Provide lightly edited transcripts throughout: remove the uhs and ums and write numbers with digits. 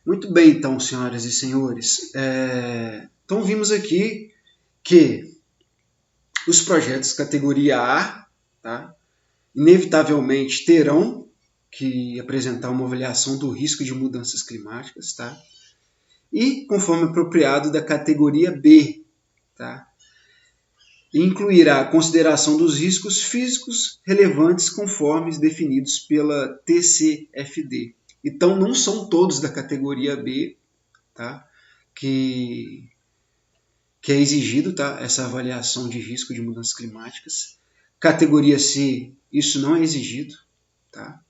Muito bem, então, senhoras e senhores. Então, vimos aqui que os projetos categoria A, tá, inevitavelmente terão que apresentar uma avaliação do risco de mudanças climáticas, tá? E, conforme apropriado, da categoria B, tá? Incluirá a consideração dos riscos físicos relevantes conforme definidos pela TCFD. Então, não são todos da categoria B, tá? que é exigido, tá? Essa avaliação de risco de mudanças climáticas. Categoria C, isso não é exigido. Tá?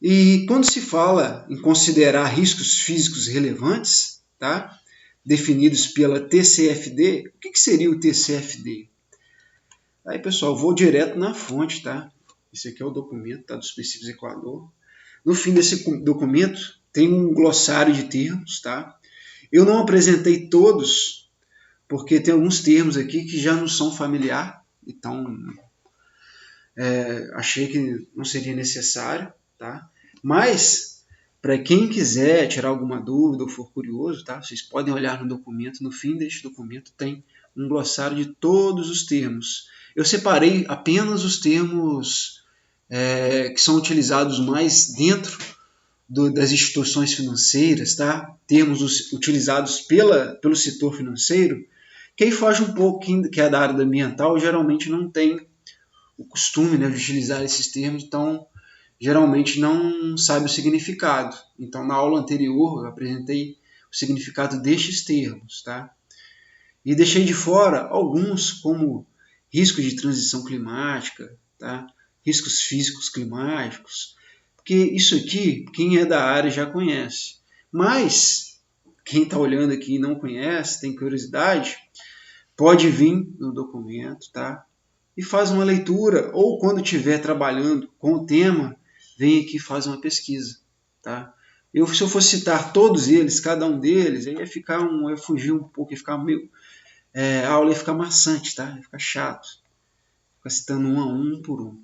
E quando se fala em considerar riscos físicos relevantes, tá? Definidos pela TCFD, o que seria o TCFD? Aí, pessoal, vou direto na fonte, tá? Esse aqui é o documento, tá? Dos princípios Equador. No fim desse documento tem um glossário de termos, tá? Eu não apresentei todos, porque tem alguns termos aqui que já não são familiar, então achei que não seria necessário, tá? Mas, para quem quiser tirar alguma dúvida ou for curioso, tá? Vocês podem olhar no documento, no fim deste documento tem um glossário de todos os termos. Eu separei apenas os termos que são utilizados mais dentro das instituições financeiras, tá? Termos utilizados pelo setor financeiro. Quem foge um pouco, que é da área ambiental, geralmente não tem o costume, né, de utilizar esses termos, então geralmente não sabe o significado. Então, na aula anterior, eu apresentei o significado destes termos, tá? E deixei de fora alguns, como risco de transição climática, tá? Riscos físicos climáticos, porque isso aqui, quem é da área já conhece. Mas, quem está olhando aqui e não conhece, tem curiosidade, pode vir no documento, tá? E faz uma leitura, ou quando estiver trabalhando com o tema, vem aqui e faz uma pesquisa, tá? Se eu fosse citar todos eles, cada um deles, aí ia fugir um pouco, ia ficar a aula ia ficar maçante, tá? Ia ficar chato, ficar citando um por um.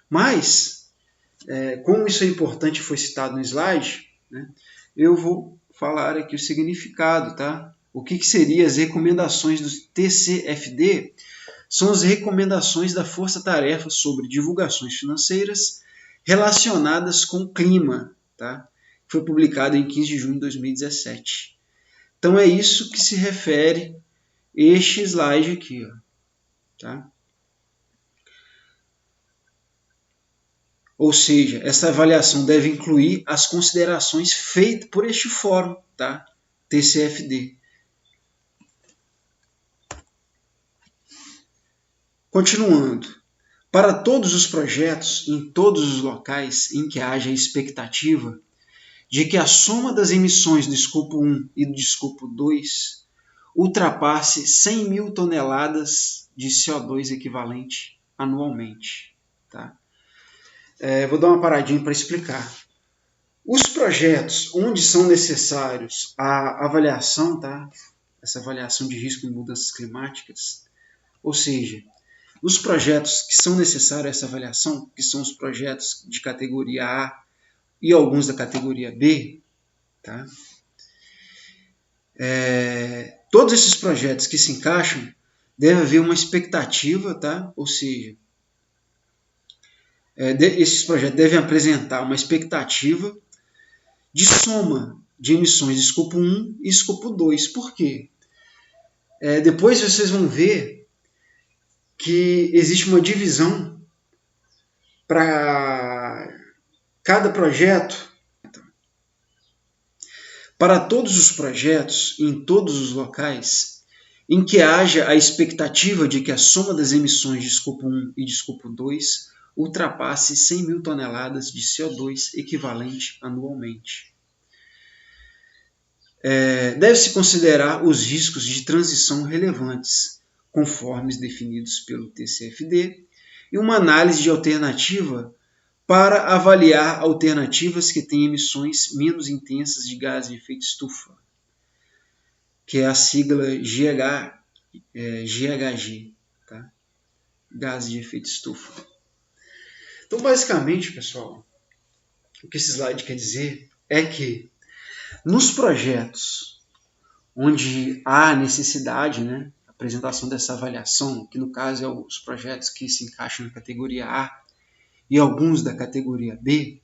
Mas, como isso é importante e foi citado no slide, né, eu vou falar aqui o significado, tá? O que seriam as recomendações do TCFD? São as recomendações da Força Tarefa sobre divulgações financeiras relacionadas com o clima, tá? Foi publicado em 15 de junho de 2017. Então é isso que se refere este slide aqui, ó, tá? Ou seja, essa avaliação deve incluir as considerações feitas por este fórum, tá? TCFD. Continuando, para todos os projetos, em todos os locais em que haja expectativa de que a soma das emissões do escopo 1 e do escopo 2 ultrapasse 100 mil toneladas de CO2 equivalente anualmente. Tá? Vou dar uma paradinha para explicar. Os projetos onde são necessários a avaliação, tá? Essa avaliação de risco em mudanças climáticas, ou seja, os projetos que são necessários a essa avaliação, que são os projetos de categoria A e alguns da categoria B, tá? Todos esses projetos que se encaixam, deve haver uma expectativa, tá? Ou seja, esses projetos devem apresentar uma expectativa de soma de emissões de escopo 1 e escopo 2. Por quê? Depois vocês vão ver que existe uma divisão para cada projeto. Para todos os projetos, em todos os locais, em que haja a expectativa de que a soma das emissões de escopo 1 e de escopo 2 ultrapasse 100 mil toneladas de CO2 equivalente anualmente. Deve-se considerar os riscos de transição relevantes, conforme definidos pelo TCFD, e uma análise de alternativa para avaliar alternativas que têm emissões menos intensas de gás de efeito estufa, que é a sigla GHG, tá? Gás de efeito estufa. Então, basicamente, pessoal, o que esse slide quer dizer é que Nos projetos onde há necessidade, né, apresentação dessa avaliação, que no caso é os projetos que se encaixam na categoria A e alguns da categoria B,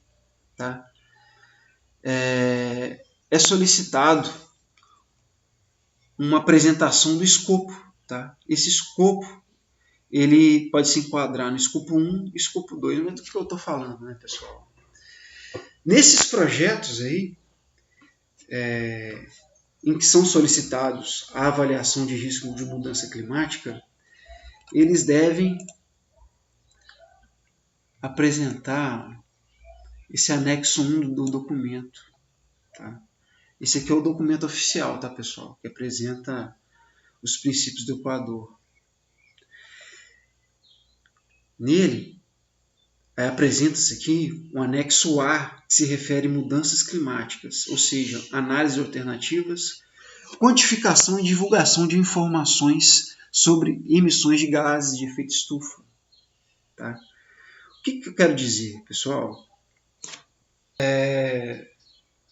tá? É solicitado uma apresentação do escopo. Tá? Esse escopo ele pode se enquadrar no escopo 1 e escopo 2, não é do que eu estou falando, né, pessoal? Nesses projetos aí, em que são solicitados a avaliação de risco de mudança climática, eles devem apresentar esse anexo 1 do documento. Tá? Esse aqui é o documento oficial, tá, pessoal? Que apresenta os princípios do Equador. Nele, apresenta-se aqui um anexo A, que se refere a mudanças climáticas, ou seja, análise de alternativas, quantificação e divulgação de informações sobre emissões de gases de efeito estufa. Tá? O que eu quero dizer, pessoal?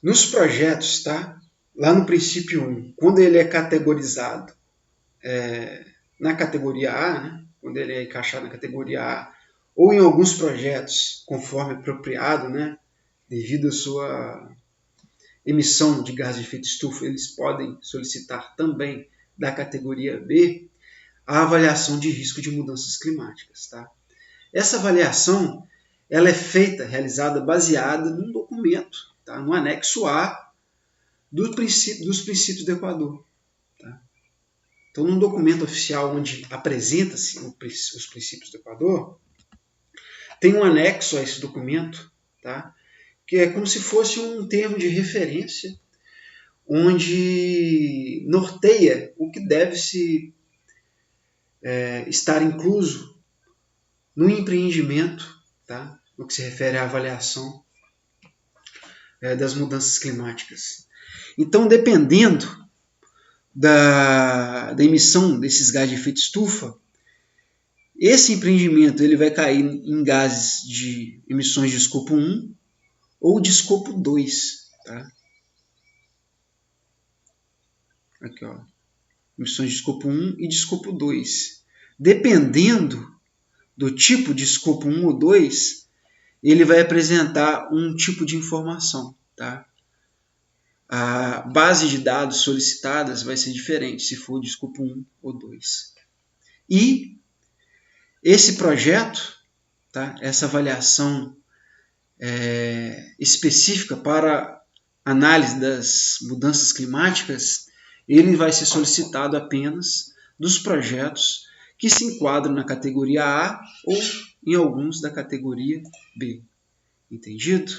Nos projetos, tá? Lá no princípio 1, quando ele é categorizado na categoria A, né? Quando ele é encaixado na categoria A, ou em alguns projetos, conforme apropriado, né? Devido à sua emissão de gás de efeito estufa, eles podem solicitar também da categoria B a avaliação de risco de mudanças climáticas. Tá? Essa avaliação ela é feita, realizada, baseada num documento, tá? No anexo A dos princípios do Equador. Tá? Então, num documento oficial onde apresenta-se os princípios do Equador, tem um anexo a esse documento, tá? Que é como se fosse um termo de referência onde norteia o que deve se estar incluso no empreendimento, tá? No que se refere à avaliação das mudanças climáticas. Então, dependendo da emissão desses gases de efeito estufa, esse empreendimento ele vai cair em gases de emissões de escopo 1 ou de escopo 2. Tá? Aqui, ó. Emissões de escopo 1 e de escopo 2. Dependendo do tipo de escopo 1 ou 2, ele vai apresentar um tipo de informação. Tá? A base de dados solicitadas vai ser diferente se for de escopo 1 ou 2. E esse projeto, tá? Essa avaliação específica para análise das mudanças climáticas, ele vai ser solicitado apenas dos projetos que se enquadram na categoria A ou em alguns da categoria B. Entendido?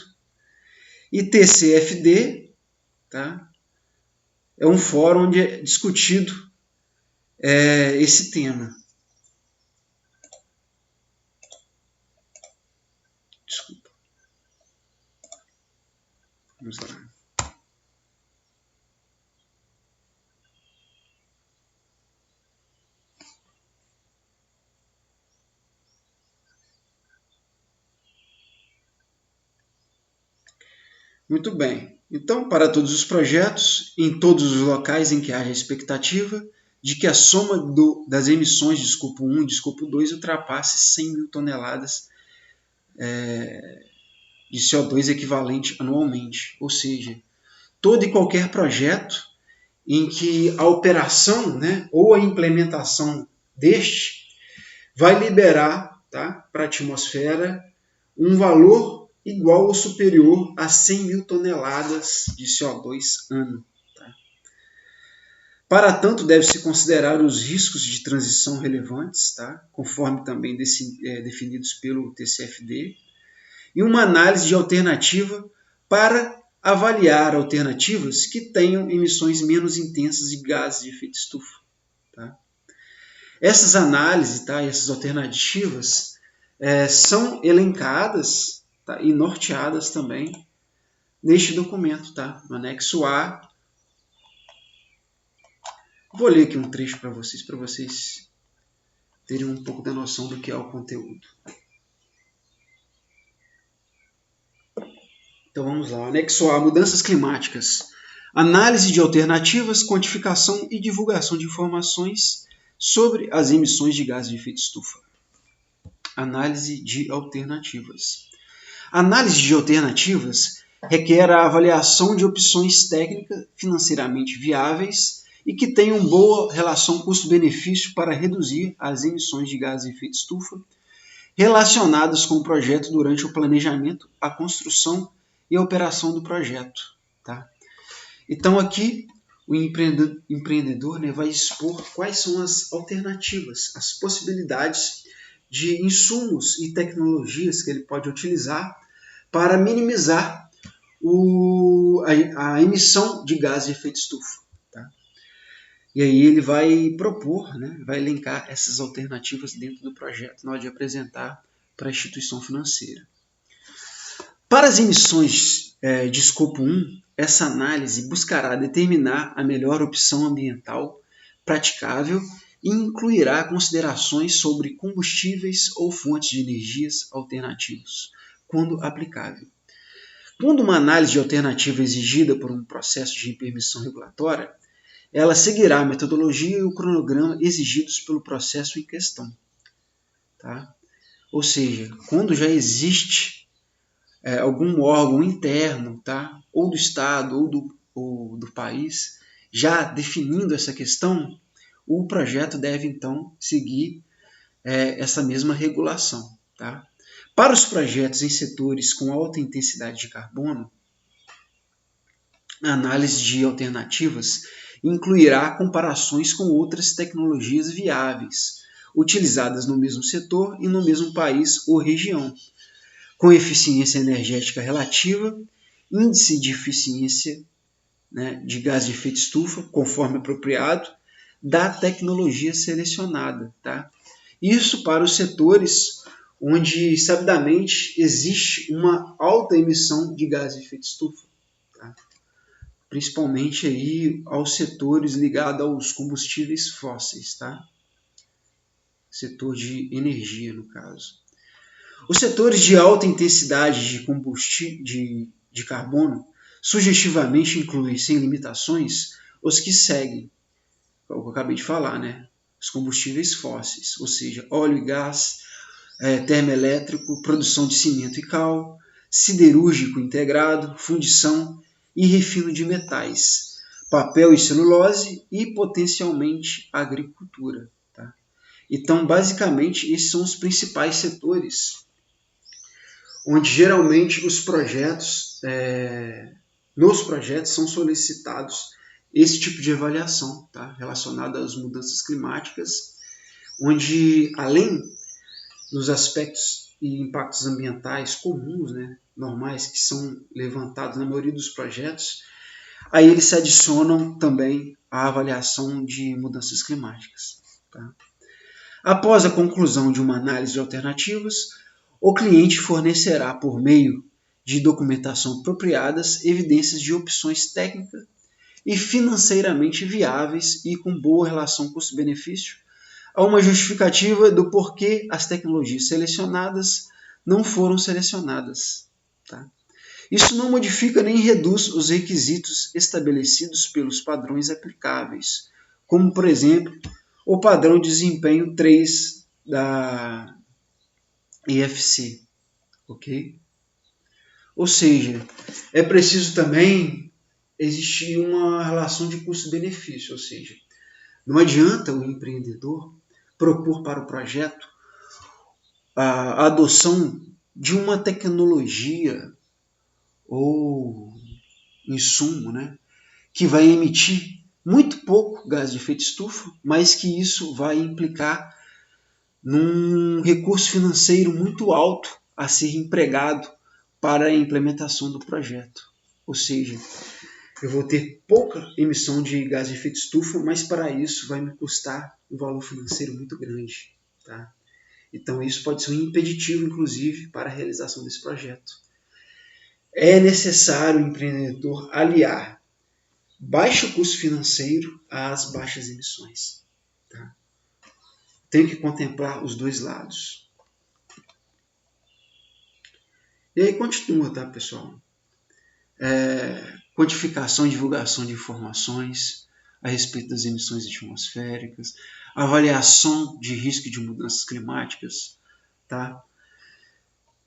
E TCFD, tá? É um fórum onde é discutido esse tema. Desculpa. Vamos lá. Muito bem. Então, para todos os projetos, em todos os locais em que haja expectativa de que a soma das emissões de escopo 1 e de escopo 2 ultrapasse 100 mil toneladas de CO2 equivalente anualmente. Ou seja, todo e qualquer projeto em que a operação, né, ou a implementação deste vai liberar, tá, para a atmosfera um valor igual ou superior a 100 mil toneladas de CO2 ano. Tá? Para tanto, deve-se considerar os riscos de transição relevantes, tá? Conforme também definidos pelo TCFD, e uma análise de alternativa para avaliar alternativas que tenham emissões menos intensas de gases de efeito estufa. Tá? Essas análises, tá, essas alternativas são elencadas, tá, e norteadas também neste documento, tá, no anexo A. Vou ler aqui um trecho para vocês terem um pouco da noção do que é o conteúdo. Então vamos lá, anexo A, mudanças climáticas. Análise de alternativas, quantificação e divulgação de informações sobre as emissões de gases de efeito estufa. Análise de alternativas. Análise de alternativas requer a avaliação de opções técnicas financeiramente viáveis e que tenham boa relação custo-benefício para reduzir as emissões de gases de efeito estufa relacionadas com o projeto durante o planejamento, a construção e a operação do projeto. Tá? Então aqui o empreendedor vai expor quais são as alternativas, as possibilidades de insumos e tecnologias que ele pode utilizar para minimizar a emissão de gases de efeito estufa. Tá? E aí ele vai propor, vai elencar essas alternativas dentro do projeto na hora de apresentar para a instituição financeira. Para as emissões de escopo 1, essa análise buscará determinar a melhor opção ambiental praticável e incluirá considerações sobre combustíveis ou fontes de energias alternativos, quando aplicável. Quando uma análise de alternativa é exigida por um processo de permissão regulatória, ela seguirá a metodologia e o cronograma exigidos pelo processo em questão. Tá? Ou seja, quando já existe algum órgão interno, tá? Ou do Estado ou do país, já definindo essa questão, o projeto deve, então, seguir essa mesma regulação. Tá? Para os projetos em setores com alta intensidade de carbono, a análise de alternativas incluirá comparações com outras tecnologias viáveis, utilizadas no mesmo setor e no mesmo país ou região, com eficiência energética relativa, índice de eficiência de gás de efeito estufa, conforme apropriado, da tecnologia selecionada. Tá? Isso para os setores onde, sabidamente, existe uma alta emissão de gás de efeito estufa. Tá? Principalmente aí aos setores ligados aos combustíveis fósseis. Tá? Setor de energia, no caso. Os setores de alta intensidade de combustível de carbono sugestivamente incluem, sem limitações, os que seguem, o que eu acabei de falar, os combustíveis fósseis, ou seja, óleo e gás, termoelétrico, produção de cimento e cal, siderúrgico integrado, fundição e refino de metais, papel e celulose e potencialmente agricultura. Tá? Então, basicamente, esses são os principais setores onde geralmente os projetos, nos projetos são solicitados esse tipo de avaliação, tá? Relacionada às mudanças climáticas, onde além dos aspectos e impactos ambientais comuns, normais, que são levantados na maioria dos projetos, aí eles se adicionam também à avaliação de mudanças climáticas. Tá? Após a conclusão de uma análise de alternativas, o cliente fornecerá, por meio de documentação apropriadas, evidências de opções técnicas e financeiramente viáveis e com boa relação custo-benefício, a uma justificativa do porquê as tecnologias selecionadas não foram selecionadas. Tá? Isso não modifica nem reduz os requisitos estabelecidos pelos padrões aplicáveis, como, por exemplo, o padrão de desempenho 3 da IFC. Ok? Ou seja, é preciso também existir uma relação de custo-benefício, ou seja, não adianta o empreendedor propor para o projeto a adoção de uma tecnologia ou insumo, que vai emitir muito pouco gás de efeito estufa, mas que isso vai implicar num recurso financeiro muito alto a ser empregado para a implementação do projeto. Ou seja, eu vou ter pouca emissão de gás de efeito estufa, mas para isso vai me custar um valor financeiro muito grande. Tá? Então isso pode ser um impeditivo, inclusive, para a realização desse projeto. É necessário o empreendedor aliar baixo custo financeiro às baixas emissões. Tá? Tem que contemplar os dois lados. E aí continua, tá, pessoal? quantificação e divulgação de informações a respeito das emissões atmosféricas, avaliação de risco de mudanças climáticas, tá?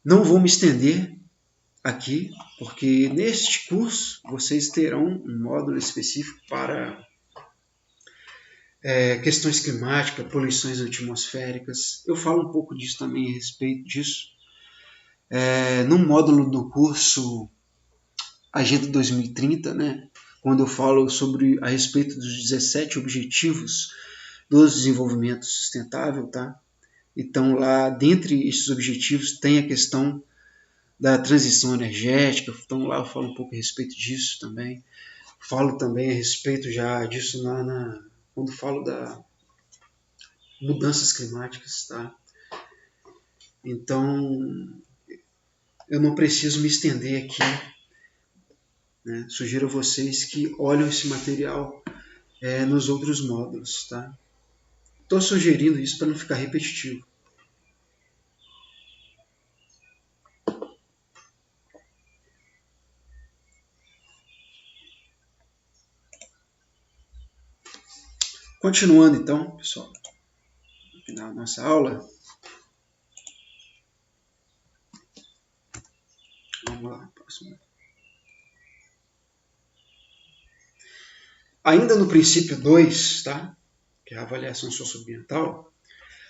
Não vou me estender aqui, porque neste curso vocês terão um módulo específico para questões climáticas, poluições atmosféricas. Eu falo um pouco disso também a respeito disso. No módulo do curso Agenda 2030, né, quando eu falo a respeito dos 17 objetivos do desenvolvimento sustentável, tá? Então, lá, dentre esses objetivos, tem a questão da transição energética. Então, lá eu falo um pouco a respeito disso também. Falo também a respeito já disso quando falo da mudanças climáticas, tá? Então, eu não preciso me estender aqui, né? Sugiro a vocês que olhem esse material nos outros módulos, tá? Estou sugerindo isso para não ficar repetitivo. Continuando então, pessoal, aqui na nossa aula. Vamos lá, próximo. Ainda no princípio 2, tá? Que é a avaliação socioambiental,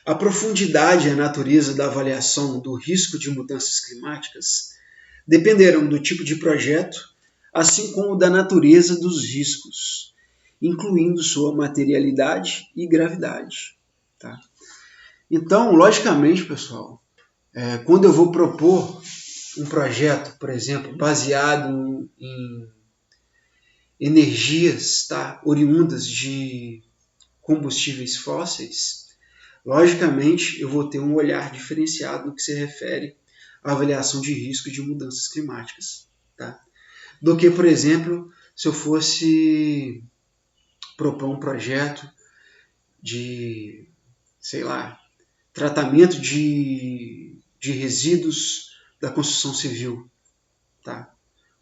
a profundidade e a natureza da avaliação do risco de mudanças climáticas dependerão do tipo de projeto, assim como da natureza dos riscos, incluindo sua materialidade e gravidade. Tá? Então, logicamente, pessoal, quando eu vou propor um projeto, por exemplo, baseado em energias, tá, oriundas de combustíveis fósseis, logicamente eu vou ter um olhar diferenciado no que se refere à avaliação de risco de mudanças climáticas, tá? Do que, por exemplo, se eu fosse propor um projeto de, sei lá, tratamento de resíduos da construção civil, tá?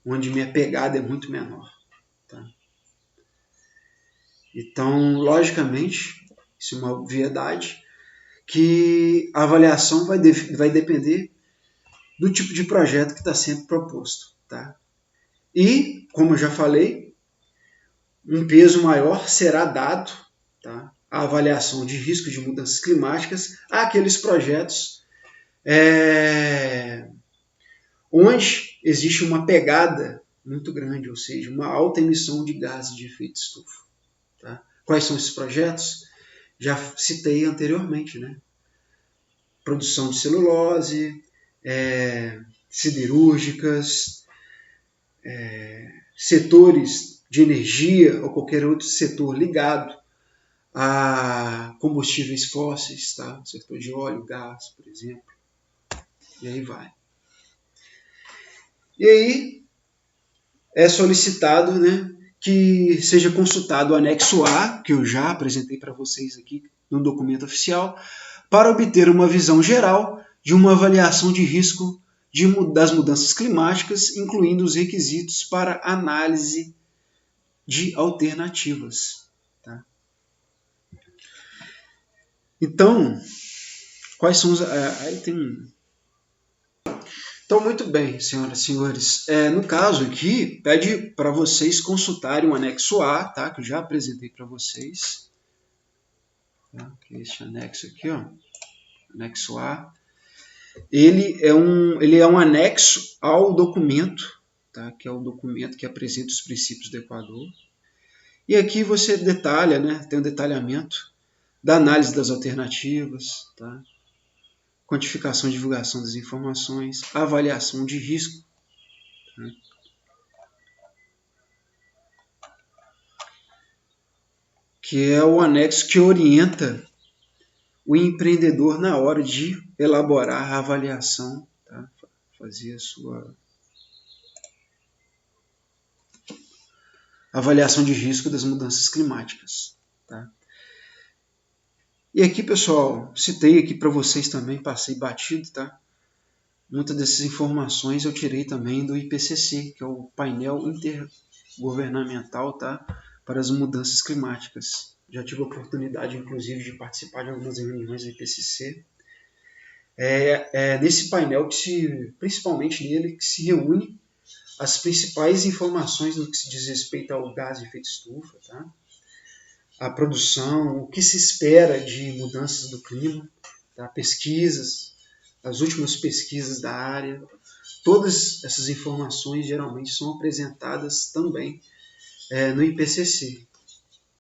Onde minha pegada é muito menor. Tá? Então, logicamente, isso é uma obviedade, que a avaliação vai depender do tipo de projeto que está sendo proposto. Tá? E, como eu já falei, um peso maior será dado, tá, à avaliação de risco de mudanças climáticas àqueles projetos onde existe uma pegada muito grande, ou seja, uma alta emissão de gases de efeito estufa. Tá? Quais são esses projetos? Já citei anteriormente, né? Produção de celulose, siderúrgicas, setores de energia ou qualquer outro setor ligado a combustíveis fósseis, tá? Setor de óleo, gás, por exemplo. E aí vai. E aí é solicitado, né, que seja consultado o anexo A, que eu já apresentei para vocês aqui no documento oficial, para obter uma visão geral de uma avaliação de risco das mudanças climáticas, incluindo os requisitos para análise de alternativas. Tá? Então, quais são os... aí tem... Então, muito bem, senhoras e senhores. No caso aqui, pede para vocês consultarem o anexo A, tá? Que eu já apresentei para vocês. Tá? Este anexo aqui, ó, anexo A. Ele é um anexo ao documento, tá? Que é o documento que apresenta os princípios do Equador. E aqui você detalha, né? Tem um detalhamento da análise das alternativas, tá? Quantificação e divulgação das informações, avaliação de risco. Tá? Que é o anexo que orienta o empreendedor na hora de elaborar a avaliação, tá? Fazer a sua avaliação de risco das mudanças climáticas. Tá? E aqui, pessoal, citei aqui para vocês também, passei batido, tá? Muitas dessas informações eu tirei também do IPCC, que é o painel governamental, tá, para as mudanças climáticas. Já tive a oportunidade, inclusive, de participar de algumas reuniões do IPCC. Nesse painel, principalmente nele, que se reúne as principais informações no que se diz respeito ao gás de efeito estufa, tá? A produção, o que se espera de mudanças do clima, tá? Pesquisas, as últimas pesquisas da área. Todas essas informações geralmente são apresentadas também no IPCC.